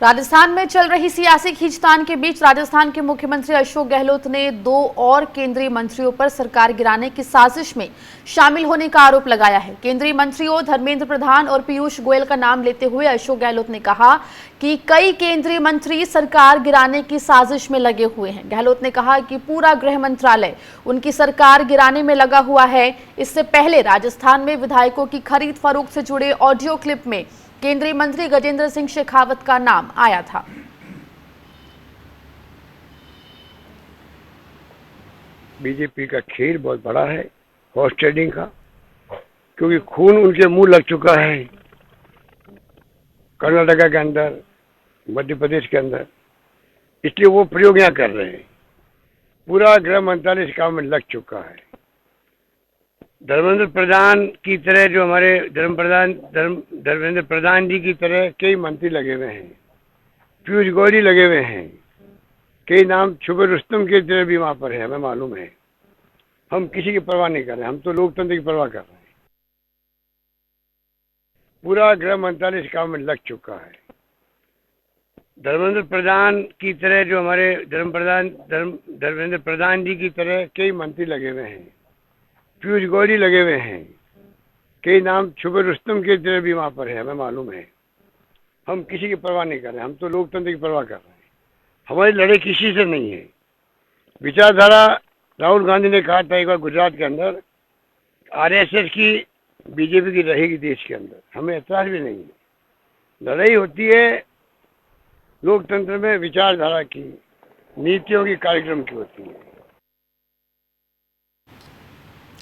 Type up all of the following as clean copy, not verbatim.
राजस्थान में चल रही सियासी खींचतान के बीच राजस्थान के मुख्यमंत्री अशोक गहलोत ने 2 और केंद्रीय मंत्रियों पर सरकार गिराने की साजिश में शामिल होने का आरोप लगाया है। केंद्रीय मंत्रियों धर्मेंद्र प्रधान और पीयूष गोयल का नाम लेते हुए अशोक गहलोत ने कहा कि कई केंद्रीय मंत्री सरकार गिराने की साजिश में लगे हुए हैं। गहलोत ने कहा कि पूरा गृह मंत्रालय उनकी सरकार गिराने में लगा हुआ है। इससे पहले राजस्थान में विधायकों की खरीद फरोख्त से जुड़े ऑडियो क्लिप में केंद्रीय मंत्री गजेंद्र सिंह शेखावत का नाम आया था। बीजेपी का खेल बहुत बड़ा है हॉर्स ट्रेडिंग का, क्योंकि खून उनके मुंह लग चुका है कर्नाटका के अंदर, मध्य प्रदेश के अंदर, इसलिए वो प्रयोग यहाँ कर रहे हैं। पूरा गृह मंत्रालय इस काम में लग चुका है। धर्मेंद्र प्रधान की तरह जो हमारे धर्मेंद्र प्रधान जी की तरह कई मंत्री लगे हुए हैं, पीयूष गोयल लगे हुए हैं, कई नाम छुपे रुस्तम की तरह भी वहां पर है, हमें मालूम है। हम किसी की परवाह नहीं कर रहे, हम तो लोकतंत्र की परवाह कर रहे हैं। पूरा गृह मंत्रालय इस काम में लग चुका है। धर्मेंद्र प्रधान की तरह जो हमारे धर्मेंद्र प्रधान जी की तरह कई मंत्री लगे हुए हैं, पीयूष गोयल लगे हुए हैं, कई नाम छुपे रुस्तम की तरह भी वहां पर है, हमें मालूम है। हम किसी की परवाह नहीं कर रहे, हम तो लोकतंत्र की परवाह कर रहे हैं। हमारी लड़ाई किसी से नहीं है। विचारधारा राहुल गांधी ने कहा था एक बार गुजरात के अंदर, आरएसएस की बीजेपी की रहेगी देश के अंदर, हमें ऐतराज भी नहीं है। लड़ाई होती है लोकतंत्र में विचारधारा की, नीतियों की, कार्यक्रम की होती है।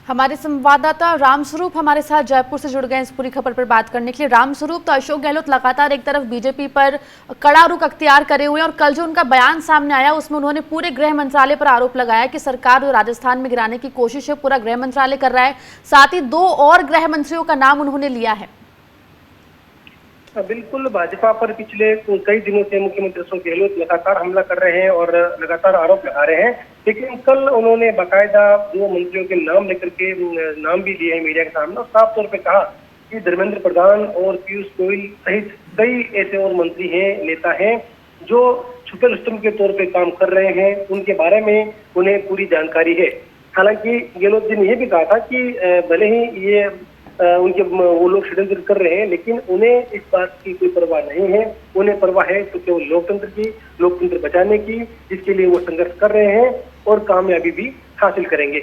हमारे संवाददाता रामस्वरूप हमारे साथ जयपुर से जुड़ गए इस पूरी खबर पर बात करने के लिए। रामस्वरूप, तो अशोक गहलोत लगातार एक तरफ बीजेपी पर कड़ा रुख अख्तियार करे हुए हैं और कल जो उनका बयान सामने आया उसमें उन्होंने पूरे गृह मंत्रालय पर आरोप लगाया कि सरकार जो राजस्थान में गिराने की कोशिश है पूरा गृह मंत्रालय कर रहा है। साथ ही 2 और गृह मंत्रियों का नाम उन्होंने लिया है। बिल्कुल, भाजपा पर पिछले कई दिनों से मुख्यमंत्री अशोक गहलोत लगातार हमला कर रहे हैं और लगातार आरोप लगा रहे हैं, लेकिन कल उन्होंने बाकायदा 2 मंत्रियों के नाम लेकर के नाम भी लिए हैं मीडिया के सामने और साफ तौर पे कहा कि धर्मेंद्र प्रधान और पीयूष गोयल सहित कई ऐसे और मंत्री हैं, नेता हैं जो छुपे रुस्तम के तौर पे काम कर रहे हैं। उनके बारे में उन्हें पूरी जानकारी है। हालांकि गहलोत जी ने यह भी कहा था कि भले ही ये उनके वो लोग षड्यंत्र कर रहे हैं, लेकिन उन्हें इस बात की कोई परवाह नहीं है। उन्हें परवाह है तो केवल लोकतंत्र की, लोकतंत्र बचाने की, जिसके लिए वो संघर्ष कर रहे हैं और कामयाबी भी हासिल करेंगे।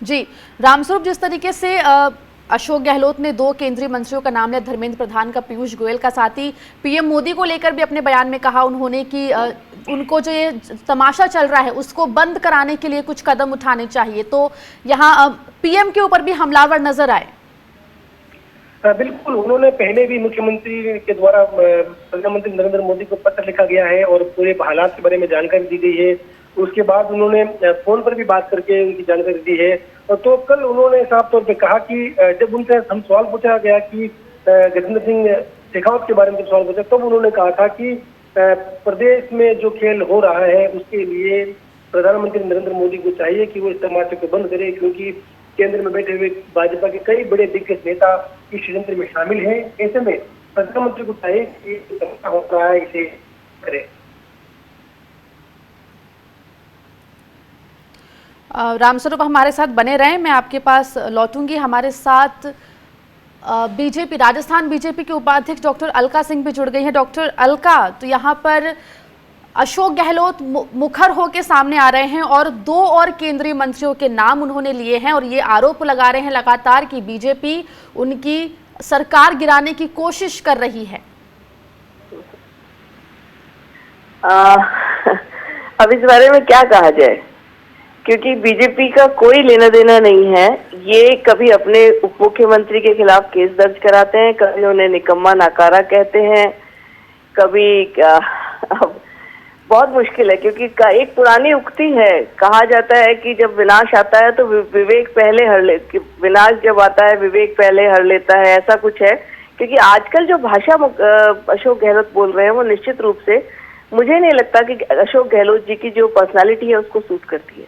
जी रामस्वरूप, जिस तरीके से अशोक गहलोत ने 2 केंद्रीय मंत्रियों का नाम लिया, धर्मेंद्र प्रधान का, पीयूष गोयल का, साथ ही पीएम मोदी को लेकर भी अपने बयान में कहा उन्होंने कि उनको जो ये तमाशा चल रहा है उसको बंद कराने के लिए कुछ कदम उठाने चाहिए, तो यहाँ पीएम के ऊपर भी हमलावर नजर आए। बिल्कुल, उन्होंने पहले भी मुख्यमंत्री के द्वारा प्रधानमंत्री नरेंद्र मोदी को पत्र लिखा गया है और पूरे हालात के बारे में जानकारी दी गई है। उसके बाद उन्होंने फोन पर भी बात करके उनकी जानकारी दी है। और तो कल उन्होंने साफ तौर पे कहा कि जब उनसे हम सवाल पूछा गया कि गजेंद्र सिंह शेखावत के बारे में जब सवाल पूछा, तब उन्होंने कहा था कि प्रदेश में जो खेल हो रहा है उसके लिए प्रधानमंत्री नरेंद्र मोदी को चाहिए कि वो इस तमाशे को बंद करे, क्योंकि केंद्र में बैठे हुए भाजपा के कई बड़े दिग्गज नेता इस षड्यंत्र में शामिल हैं। ऐसे में प्रधानमंत्री को चाहिए कि हो रहा है इसे करे। रामस्वरूप हमारे साथ बने रहें, मैं आपके पास लौटूंगी। हमारे साथ बीजेपी राजस्थान बीजेपी के उपाध्यक्ष डॉक्टर अलका सिंह भी जुड़ गई हैं। डॉक्टर अलका, तो यहाँ पर अशोक गहलोत मुखर होकर सामने आ रहे हैं और 2 और केंद्रीय मंत्रियों के नाम उन्होंने लिए हैं और ये आरोप लगा रहे हैं लगातार कि बीजेपी उनकी सरकार गिराने की कोशिश कर रही है। अब इस बारे में क्या कहा जाए, क्योंकि बीजेपी का कोई लेना देना नहीं है। ये कभी अपने उप मुख्यमंत्री के खिलाफ केस दर्ज कराते हैं, कभी उन्हें निकम्मा नाकारा कहते हैं, कभी बहुत मुश्किल है, क्योंकि एक पुरानी उक्ति है, कहा जाता है कि जब विनाश आता है तो विवेक पहले हर ले, विनाश जब आता है विवेक पहले हर लेता है, ऐसा कुछ है। क्योंकि आजकल जो भाषा अशोक गहलोत बोल रहे हैं वो निश्चित रूप से मुझे नहीं लगता कि अशोक गहलोत जी की जो पर्सनालिटी है उसको सूट करती है।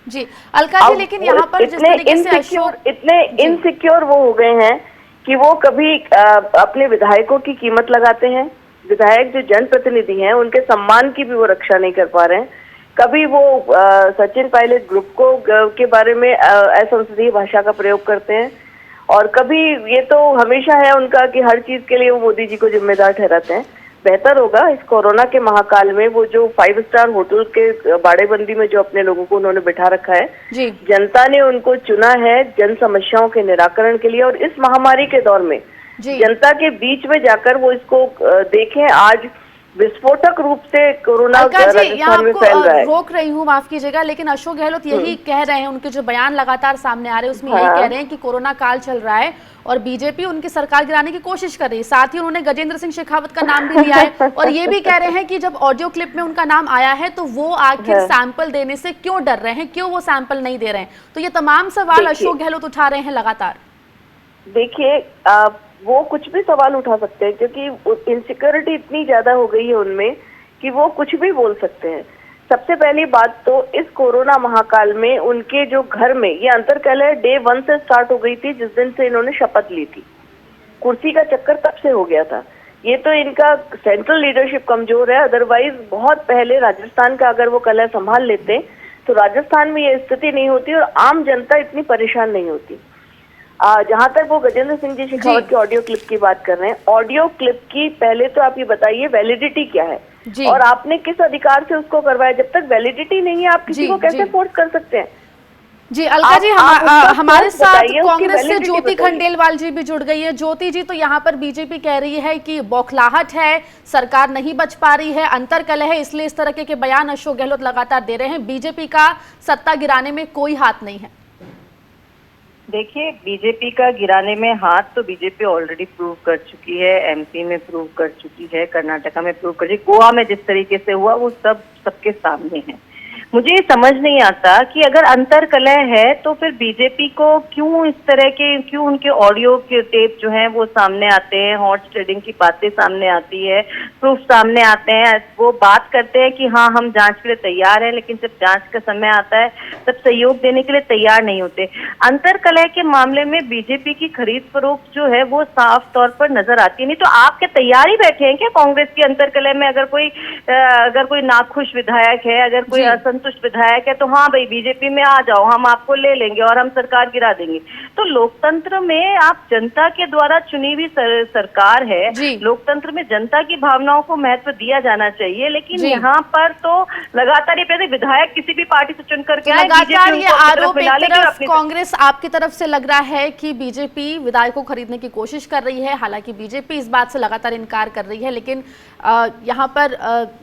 जी अलका जी, लेकिन यहाँ पर जिस तरीके से अशोक इतने इनसिक्योर वो हो गए हैं कि वो कभी अपने विधायकों की कीमत लगाते हैं, विधायक जो जनप्रतिनिधि हैं उनके सम्मान की भी वो रक्षा नहीं कर पा रहे हैं। कभी वो सचिन पायलट ग्रुप को के बारे में असंसदीय भाषा का प्रयोग करते हैं, और कभी ये तो हमेशा है उनका कि हर चीज के लिए वो मोदी जी को जिम्मेदार ठहराते हैं। बेहतर होगा इस कोरोना के महाकाल में वो जो 5 स्टार होटल के बाड़ेबंदी में जो अपने लोगों को उन्होंने बिठा रखा है, जी जनता ने उनको चुना है जन समस्याओं के निराकरण के लिए, और इस महामारी के दौर में जी जनता के बीच में जाकर वो इसको देखें। आज विस्फोटक रूप से कोरोना अलका जी, यहाँ राजस्थान में आपको फैल रहा है। रोक रही हूँ, माफ कीजिएगा, लेकिन अशोक गहलोत यही कह रहे हैं, उनके जो बयान लगातार सामने आ रहे हैं उसमें यही कह रहे हैं कि कोरोना काल चल रहा है और बीजेपी उनकी सरकार गिराने की कोशिश कर रही है। साथ ही उन्होंने गजेंद्र सिंह शेखावत का नाम भी लिया है और ये भी कह रहे हैं कि जब ऑडियो क्लिप में उनका नाम आया है तो वो आखिर सैंपल देने से क्यों डर रहे हैं, क्यों वो सैंपल नहीं दे रहे हैं। तो ये तमाम सवाल अशोक गहलोत उठा रहे हैं लगातार। देखिए, वो कुछ भी सवाल उठा सकते हैं क्योंकि इनसिक्योरिटी इतनी ज्यादा हो गई है उनमें कि वो कुछ भी बोल सकते हैं। सबसे पहली बात तो इस कोरोना महाकाल में उनके जो घर में ये अंतर्कलह डे 1 से स्टार्ट हो गई थी, जिस दिन से इन्होंने शपथ ली थी। कुर्सी का चक्कर तब से हो गया था। ये तो इनका सेंट्रल लीडरशिप कमजोर है, अदरवाइज बहुत पहले राजस्थान का अगर वो कलह संभाल लेते तो राजस्थान में ये स्थिति नहीं होती और आम जनता इतनी परेशान नहीं होती। जहां तक वो गजेंद्र सिंह जी शेखावत के ऑडियो क्लिप की बात कर रहे हैं, ऑडियो क्लिप की पहले तो आप ये बताइए वैलिडिटी क्या है और आपने किस अधिकार से उसको करवाया। जब तक वैलिडिटी नहीं है आप किसी को कैसे फोर्स कर सकते हैं। जी अलका जी, हमारे साथ कांग्रेस से ज्योति खंडेलवाल जी भी जुड़ गई है। ज्योति जी, तो यहाँ पर बीजेपी कह रही है कि बौखलाहट है, सरकार नहीं बच पा रही है, अंतर्कलह है, इसलिए इस तरह के बयान अशोक गहलोत लगातार दे रहे हैं। बीजेपी का सत्ता गिराने में कोई हाथ नहीं है। देखिए, बीजेपी का गिराने में हाथ तो बीजेपी ऑलरेडी प्रूव कर चुकी है, एमपी में प्रूव कर चुकी है, कर्नाटका में प्रूव कर चुकी है, गोवा में जिस तरीके से हुआ वो सब सबके सामने है। मुझे समझ नहीं आता कि अगर अंतर्कलह है तो फिर बीजेपी को क्यों इस तरह के, क्यों उनके ऑडियो के टेप जो हैं वो सामने आते हैं, हॉर्स ट्रेडिंग की बातें सामने आती है, प्रूफ सामने आते हैं, वो बात करते हैं कि हाँ हम जांच के लिए तैयार हैं, लेकिन जब जांच का समय आता है तब सहयोग देने के लिए तैयार नहीं होते। अंतर्कलह के मामले में बीजेपी की खरीद फरोख्त जो है वो साफ तौर पर नजर आती है। नहीं तो आप क्या तैयार ही बैठे हैं क्या कांग्रेस की अंतर्कलह में? अगर कोई नाखुश विधायक है, अगर कोई असंतुष्ट विधायक है तो हाँ भाई बीजेपी में आ जाओ, हम आपको ले लेंगे और हम सरकार गिरा देंगे। तो लोकतंत्र में आप जनता के द्वारा चुनी हुई सरकार है, लोकतंत्र में जनता की भावनाओं को महत्व दिया जाना चाहिए, लेकिन यहाँ पर तो लगातार ये विधायक किसी भी पार्टी से चुनकर के लगातार ये आरोप एक तरफ कांग्रेस आपकी तरफ से लग रहा है कि बीजेपी विधायकों को खरीदने की कोशिश कर रही है, हालांकि बीजेपी इस बात से लगातार इनकार कर रही है, लेकिन यहाँ पर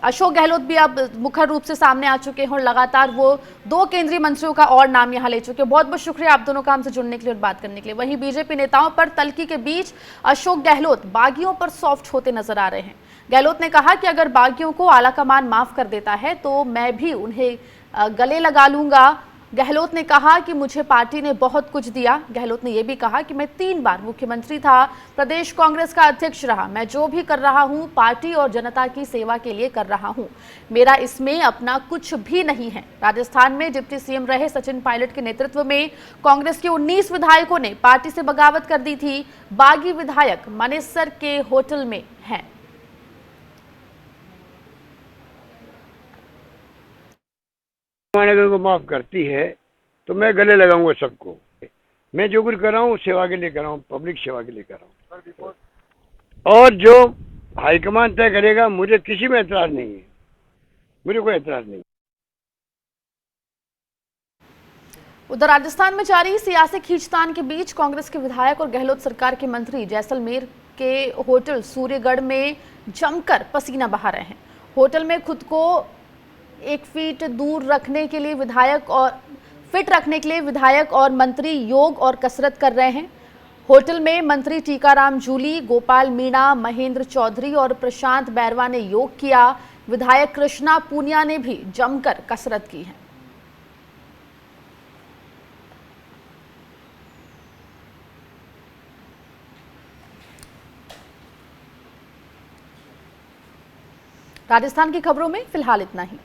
अशोक गहलोत भी अब मुखर रूप से सामने आ चुके हैं और लगातार वो 2 केंद्रीय मंत्रियों का और नाम यहाँ ले चुके हैं। बहुत बहुत शुक्रिया आप दोनों का हमसे जुड़ने के लिए और बात करने के लिए। वहीं बीजेपी नेताओं पर तल्खी के बीच अशोक गहलोत बागियों पर सॉफ्ट होते नजर आ रहे हैं। गहलोत ने कहा कि अगर बागियों को आलाकमान माफ कर देता है तो मैं भी उन्हें गले लगा लूंगा। गहलोत ने कहा कि मुझे पार्टी ने बहुत कुछ दिया। गहलोत ने यह भी कहा कि मैं 3 बार मुख्यमंत्री था, प्रदेश कांग्रेस का अध्यक्ष रहा, मैं जो भी कर रहा हूं पार्टी और जनता की सेवा के लिए कर रहा हूं, मेरा इसमें अपना कुछ भी नहीं है। राजस्थान में डिप्टी सीएम रहे सचिन पायलट के नेतृत्व में कांग्रेस के 19 विधायकों ने पार्टी से बगावत कर दी थी। बागी विधायक मानेसर के होटल में हैं। अगर को माफ करती है तो मैं गले लगाऊंगा सबको। मैं जो कुछ कर रहा हूँ सेवा के लिए कर रहा हूँ, पब्लिक सेवा के लिए कर रहा हूँ, और जो हाईकमान तय करेगा मुझे किसी में एतराज नहीं है, मुझे कोई एतराज नहीं। उधर राजस्थान में जारी सियासी खींचतान के बीच कांग्रेस के विधायक और गहलोत सरकार के मंत्री जैसलमेर के होटल सूर्यगढ़ में जमकर पसीना बहा रहे हैं। होटल में खुद को 1 फीट दूर रखने के लिए विधायक और मंत्री योग और कसरत कर रहे हैं। होटल में मंत्री टीकाराम जूली, गोपाल मीणा, महेंद्र चौधरी और प्रशांत बैरवा ने योग किया। विधायक कृष्णा पूनिया ने भी जमकर कसरत की है। राजस्थान की खबरों में फिलहाल इतना ही।